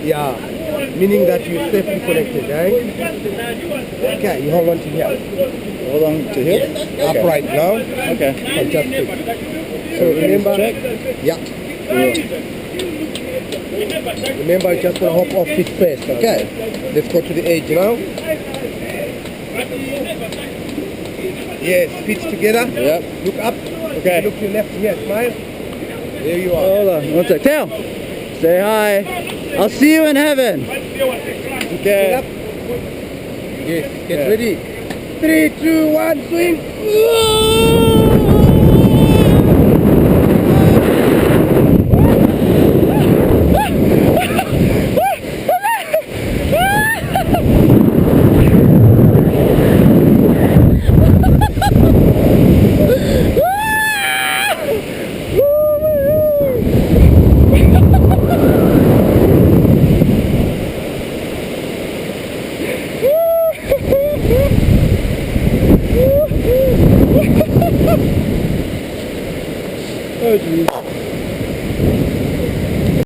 Yeah, meaning that you're safely connected, right? Okay, you hold on to here. Hold on to here? Okay. Upright now. Okay. Fantastic. So remember, yeah. Remember, you just want to hop off feet first, okay? Let's go to the edge now. Yes, feet together. Yep. Look up. Okay. Look to your left here, smile. There you are. Hold on, one sec. Tail, say hi. I'll see you in heaven. Okay. Up. Yes, get ready. 3, 2, 1, swing. Oh, geez.